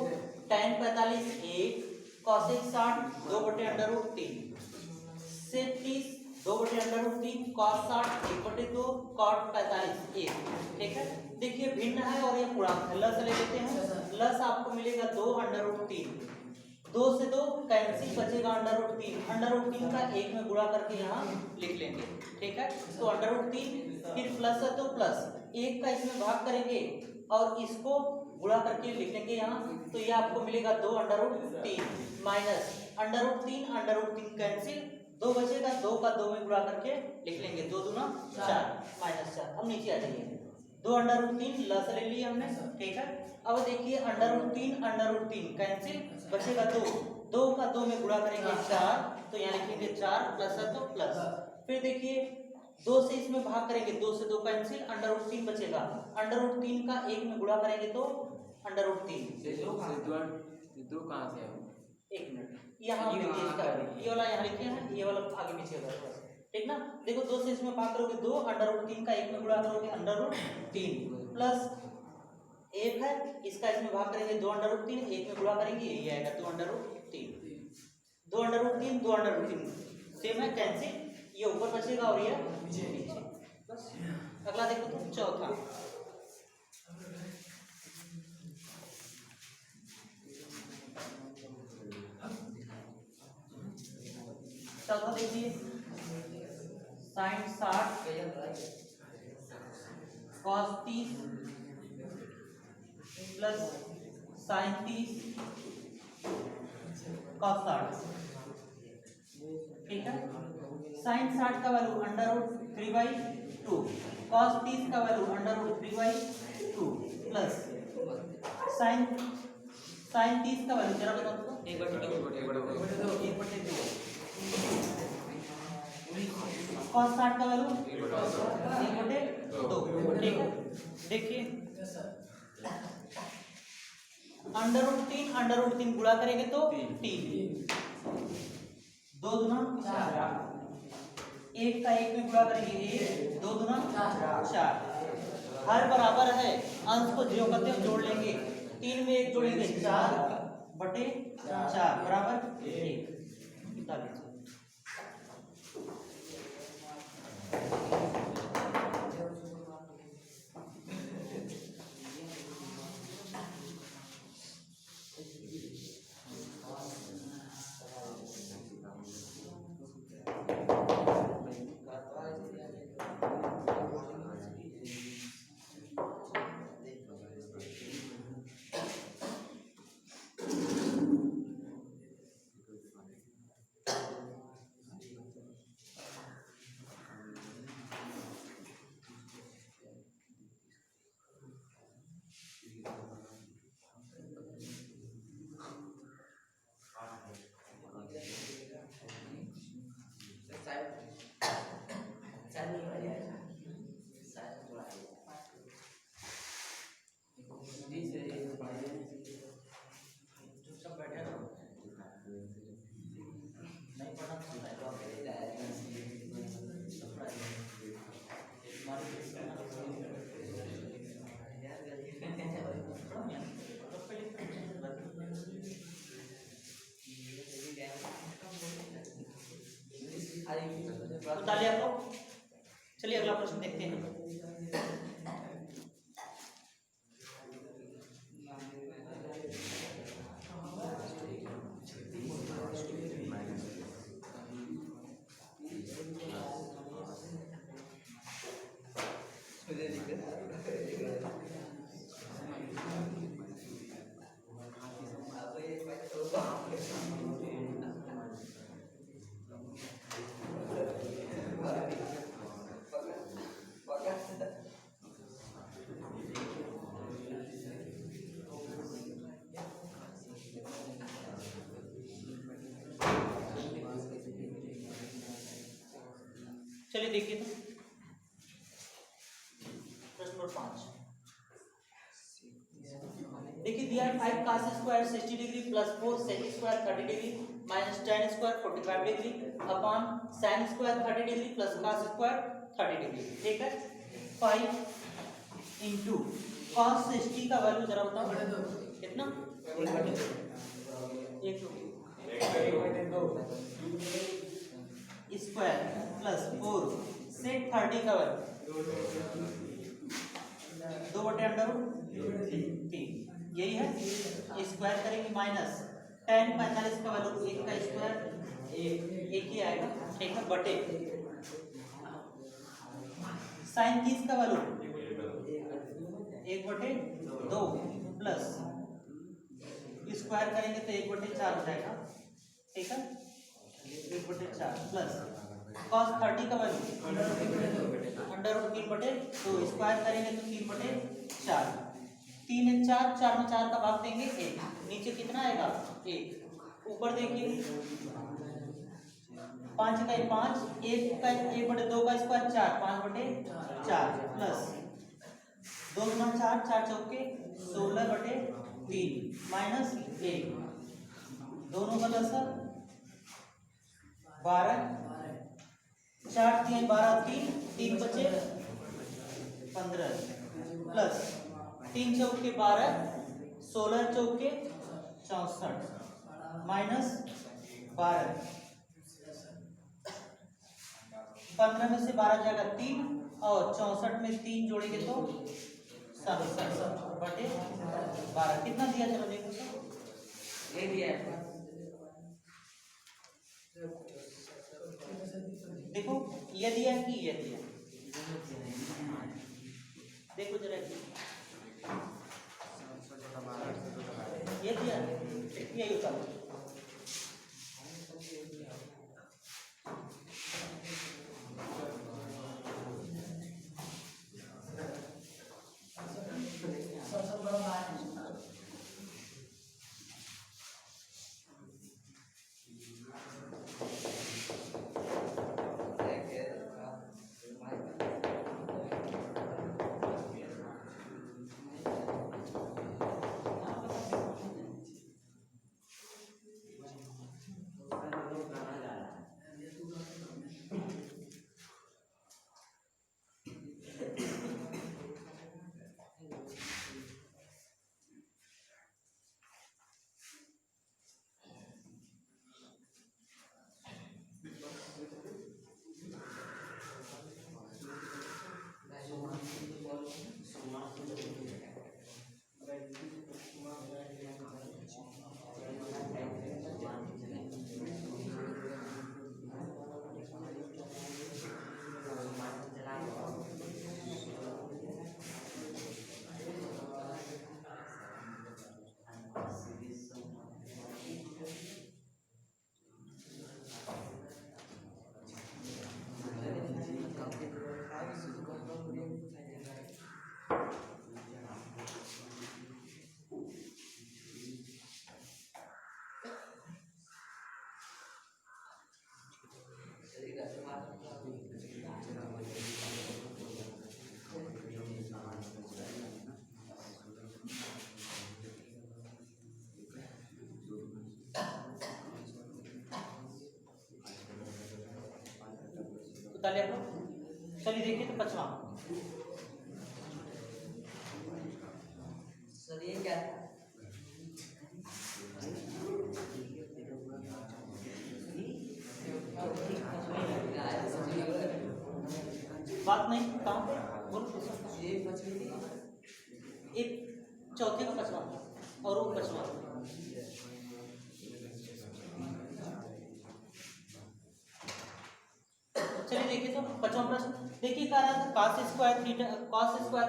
tan 45 1, cosec 60 2/√3, sec 30 2/√3, cos 60 1/2, cot 45 1। ठीक है, देखिए भिन्न है और ये पूर्णांक है। लस ले लेते हैं, लस आपको मिलेगा 2/√3, 2 से 2 कैंसिल, बचेगा √3, √3 का 1 में गुणा करके यहाँ लिख लेंगे। ठीक है, तो √3 फिर प्लस है तो प्लस 1 का इसमें भाग करेंगे और इसको गुणा करके लिख लेंगे यहाँ, तो ये आपको मिलेगा 2/√3 माइनस √3 कैंसिल, 2 बचेगा, 2 का 2 में गुणा करके लिख लेंगे, 2 दूना 4 माइनस 4। अब नीचे आ जाइए, 2/√3 लस ले लिया हमने। ठीक है, अब देखिए √3 कैंसिल, बचेगा 2, 2 का 2 में गुणा करेंगे 4, तो यहाँ लिखेंगे 4 प्लस है तो प्लस। फिर देखिए 2 से इसमें भाग करेंगे, 2 से 2 कैंसिल, √3 बचेगा, √3 का 1 में गुणा करेंगे तो √3। दो कहाँ से है? एक मिनट, यहाँ देखिए इसका ये वाला यहाँ लिखे हैं, ये वाला आगे पीछे होगा बस। ठीक ना, देखो 2 से इसमें भाग करोगे 2, √3 का 1 में गुणा करोगे √3 प्लस 1 है, इसका इसमें भाग करेंगे 2/√3, 1 में गुणा करेंगे यही आएगा 2/√3 सेम है, कैंसिल, ये ऊपर बचेगा और ये नीचे। बस अगला देखो तो चौथा, चौथा देखिए sine 60 cos 30 plus sine 30 cos 60। ठीक है, साइन 60 का वैल्यू √3/2, cos 30 का वैल्यू √3/2 प्लस साइन 30 का वैल्यू जरा बताओ तो 1/2, cos 60 का वैल्यू 1/2। ठीक है, देखिए √3 गुणा करेंगे तो 3, 2 दूना 4, 1 का 1 में गुणा करेंगे 1, 2 दूना 4, हर बराबर है, अंश को 0 करते हम जोड़ लेंगे, 3 में 1 जोड़ेंगे 4/4 बराबर 1। उतार आप लोग, चलिए अगला प्रश्न देखते हैं। चलिए देखिए तो प्रश्न नंबर 5 देखिए, दिया 5 cos square 60 degree plus 4 sec square 30 degree minus tan square 45 degree upon sin square 30 degree plus cos square 30 degree. ठीक है, 5 इंटू cos 60 का वैल्यू जरा बताओ कितना, एक स्क्वायर प्लस 4 सेक 30 का वैल्यू 2/√3, यही है। स्क्वायर करेंगे माइनस tan 45 का वैल्यू 1 का स्क्वायर एक ही आएगा, ठीक है, बटे sin 30 का वैल्यू 1/2 प्लस स्क्वायर करेंगे तो 1/4 हो जाएगा, ठीक है, 1/4 प्लस cos 30 का वैल्यू √3/2 स्क्वायर करेंगे तो 3/4, 3 है 4, 4 में 4 का भाग देंगे 1, नीचे कितना आएगा 1, ऊपर देखिए 5 का 5, 1/2 का स्क्वायर 4, 5/4 प्लस 2 गुना 4, 4 चौके 16/3 माइनस 1, दोनों का लसर 12, 4 3 12, 3 बचे 15 प्लस 3 चौके 12, 16 चौके 64 माइनस 12, 15 में से 12 जाएगा 3 और 64 में 3 जोड़ेंगे तो 67/12, कितना दिया चलो देखो सर, ये दिया है देखो ये दिया है कि ये दिया, देखो जरा ये दिया यही होता है। चलिए देखिए तो 5वां सर ये क्या था बात नहीं काम बोलो, ये मछली थी एक चौथे का 5वां और वो 5वां, चलिए देखिए तो 5वां प्रश्न देखिए, कह रहा था cos square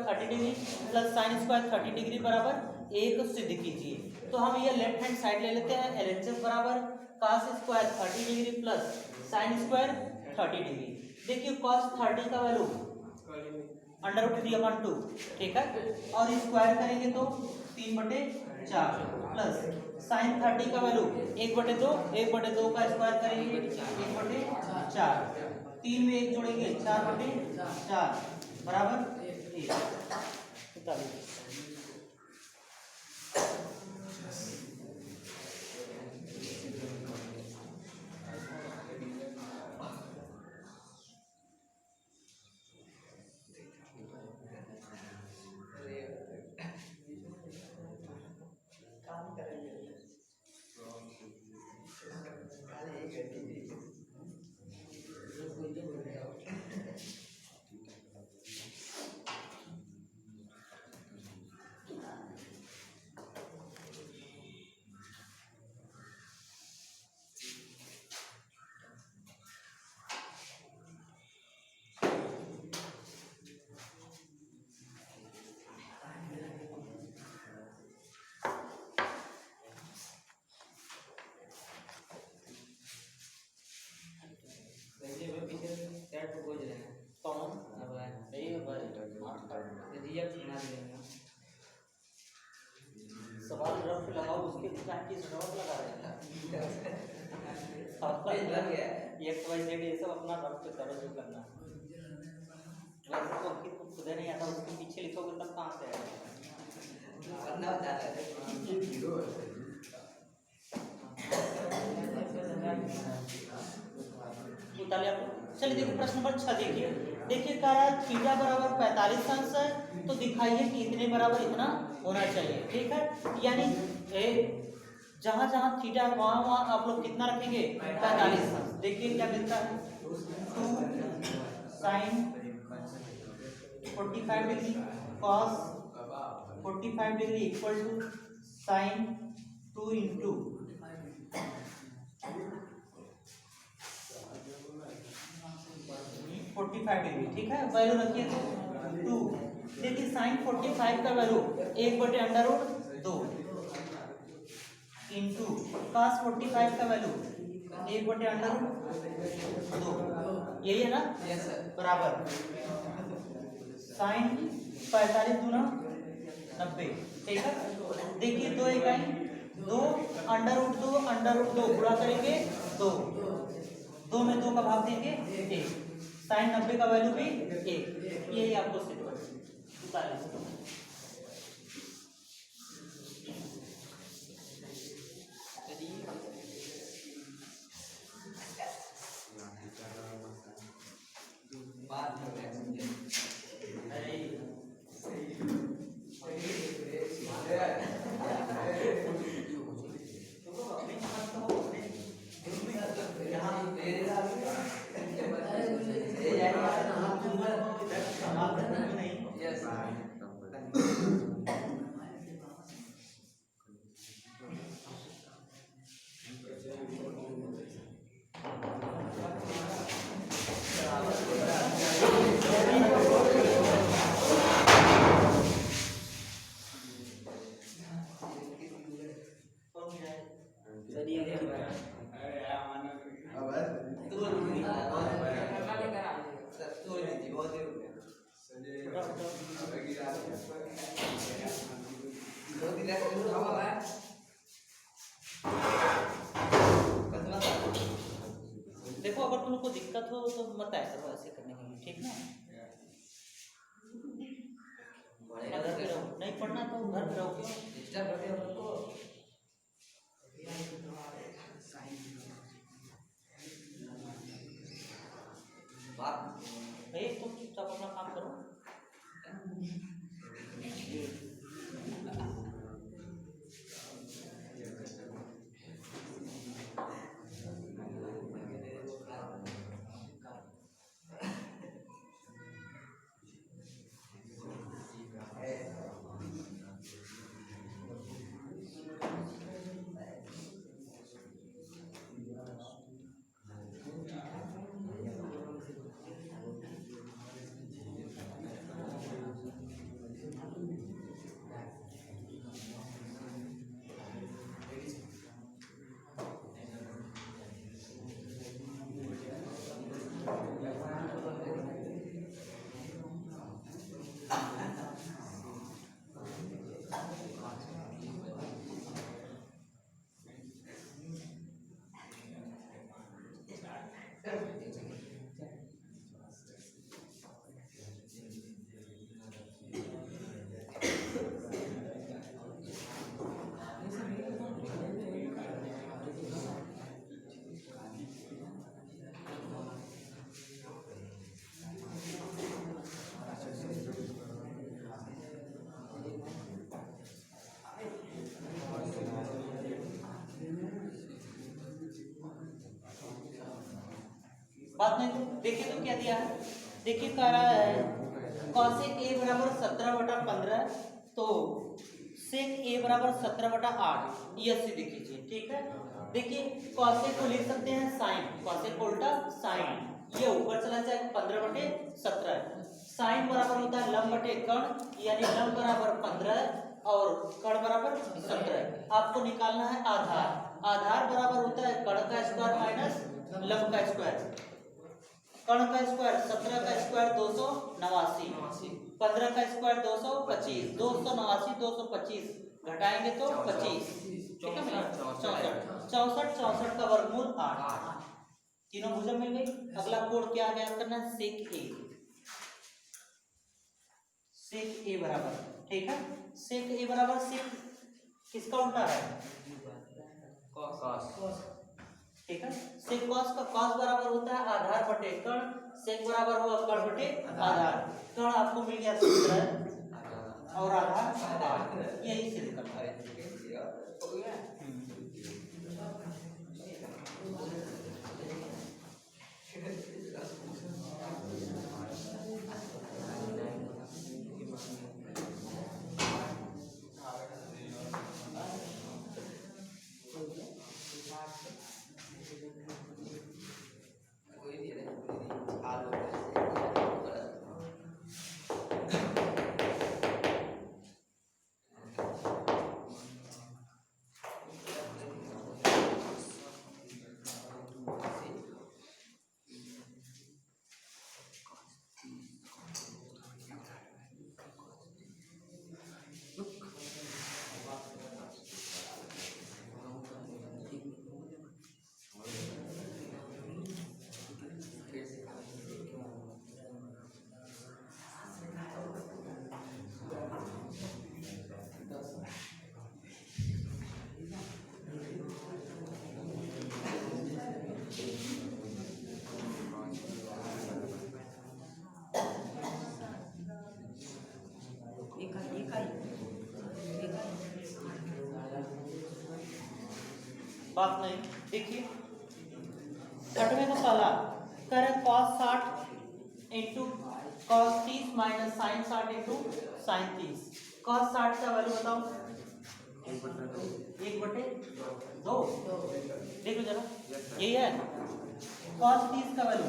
30 degree plus sin square 30 degree बराबर 1 सिद्ध कीजिए। तो हम ये लेफ्ट हैंड साइड ले लेते हैं, LHS बराबर cos square 30 degree plus sin square 30 degree. देखिए cos 30 का वैल्यू √3/2, ठीक है, और स्क्वायर करेंगे तो 3/4 प्लस sin 30 का वैल्यू 1/2 का स्क्वायर करेंगे 1/4, 3 में 1 जोड़ेंगे 4/4 बराबर 1। PDF बना दिया सवाल रफ लगाओ, उसके प्रैक्टिस रफ लगा रहे हैं एक्स वाई जेड ये सब अपना रफ पे करो जो करना है। वैसे तो अंकित को खुद नहीं आता, उसके पीछे लिखोगे तब कहाँ से आएगा। उतारिए आप। चलिए देखिए प्रश्न नंबर 6 देखिए। देखिए कह रहा है थीटा बराबर 45 अंश है, तो दिखाइए कि इतने बराबर इतना होना चाहिए। ठीक है, यानी जहां जहां थीटा है वहां वहां आप लोग कितना रखेंगे 45 अंश। देखिए क्या मिलता है 2 sin 45 degree cos 45 degree equal to sin 2 into 45 degree. ठीक है, वैल्यू रखिए तो 2। देखिए sin 45 का वैल्यू 1/√2 इंटू cos 45 का वैल्यू 1/√2, यही है ना। Yes sir. बराबर sin 45 दूना 90। ठीक है, देखिए 2 इकाई 2 √2 गुणा करेंगे 2 में 2 का भाग देंगे 1। sin 90 का वैल्यू भी 1। यही आपको सेट कर 45। देखो अगर तुम लोग को दिक्कत हो तो मत आया करो ऐसे करने के लिए, ठीक ना। घर पे रहो, नहीं पढ़ना तो घर पे रहो, क्यों डिस्टर्ब करते हो हमको। बात भाई तुम चुपचाप अपना काम करो। बात नहीं तो देखिए तो क्या दिया है। देखिए कह रहा है cosec a बराबर 17/15, तो sec a बराबर 17/8, ये अस्सी लिख लीजिए। ठीक है, देखिए cosec को लिख सकते हैं sin, cosec को उल्टा sin, ये ऊपर चला जाएगा 15/17। sin बराबर होता है लंब बटे कर्ण, यानी लंब बराबर 15 और कर्ण बराबर 17। आपको निकालना है आधार। आधार बराबर होता है कर्ण का स्क्वायर माइनस लंब का स्क्वायर। कर्ण का स्क्वायर 17 का स्क्वायर 289। 15 का स्क्वायर 225, 289 225 घटाएंगे तो 25, ठीक है भैया 64, 64 का वर्गमूल 8, तीनों भुजा मिल गई। अगला कोड क्या ज्ञात करना है, सेक ए, सेक ए बराबर, ठीक है, सेक ए बराबर सेक किसका उल्टा है, कॉस, ठीक है, सेक कॉस का कॉस बराबर होता है आधार बटे कर्ण, सेक बराबर होगा कर्ण बटे आधार, कर्ण आपको मिल गया 17 और आधार 8, यही सिद्ध करना है। बात नहीं, देखिए 8वें का पहला करें cos 60 into cos 30 minus sine 60 into sine 30, cos 60 का वैल्यू बताओ 1/2, देखो जरा यही है, cos 30 का वैल्यू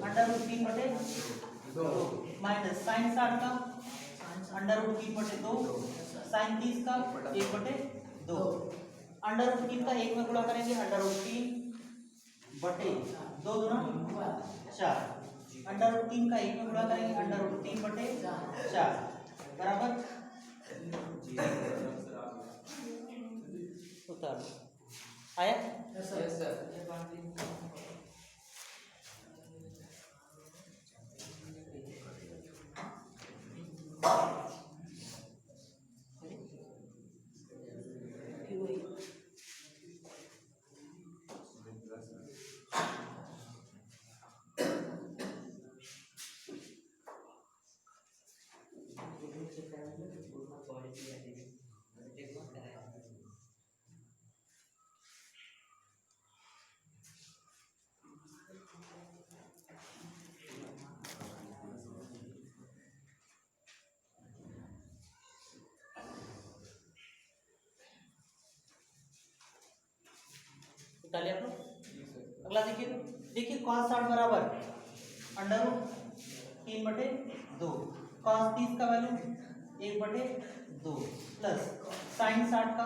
√3/2 माइनस साइन 60 का √3/2, साइन 30 का 1/2, √3 का 1 में गुणा करेंगे √3/2 दूना 4, √3 का 1 में गुणा करेंगे √3/4 बराबर उतार आया। यस सर, डालिए आप लोग। अगला देखिए cos 60 बराबर √3/2, cos 30 का वैल्यू 1/2 प्लस साइन 60 का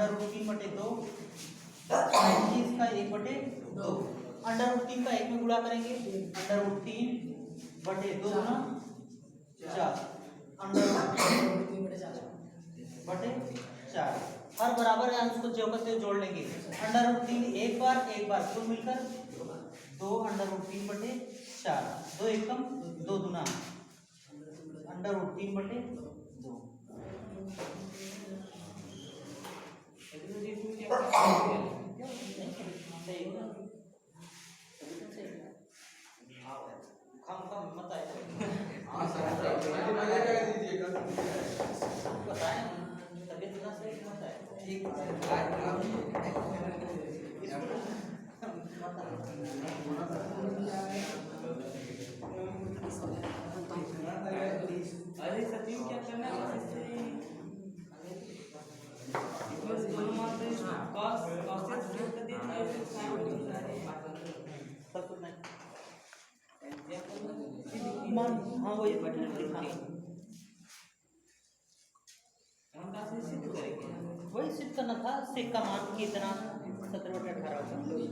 √3/2, साइन 30 का 1/2, √3 का 1 में गुणा करेंगे √3/2 गुना 4 √3/4 हर बराबर है, उसको जोड़ लेंगे √3 एक बार कुल मिलकर 2 √3/4, 2 एकम 2 दुना √3/2। मत आए अरे सचिन क्या करना है हाँ वही बटन दिखाना, वही सिद्ध करना था, सेक का मान कितना 17/18 होगा।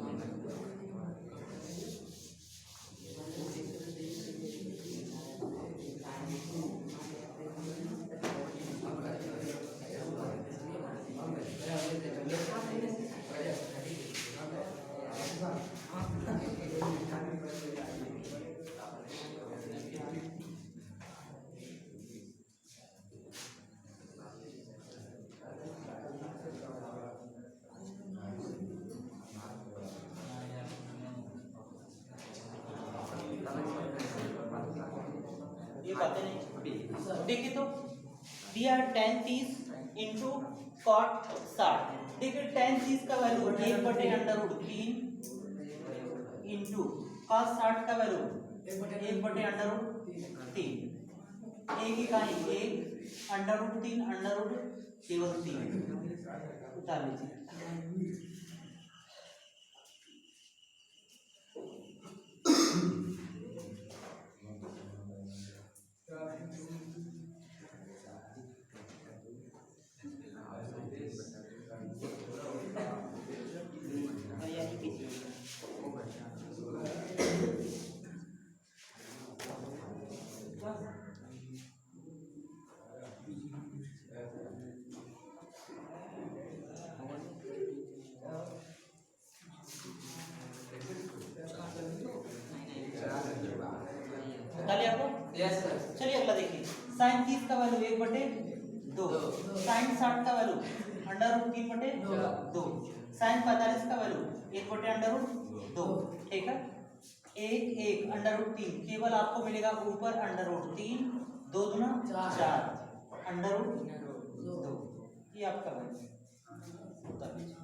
दिया 10 इंटू कॉट 60। देखिए 10 का वैल्यू 1/√3 इंटू कॉस 60 का वैल्यू 1/√3। एक ही कहानी 1/√3 अंडर केवल 3 उतार लीजिए। निकालिए आपको? Yes sir. चलिए अगला देखिए, साइन 30 का वैल्यू 1/2, साइन 60 का वैल्यू √3/2, साइन 45 का वैल्यू 1/√2। ठीक है, 1 √3 केवल आपको मिलेगा ऊपर √3, 2 दूना 4 √2। ये आपका वैल्यू उतार लीजिए।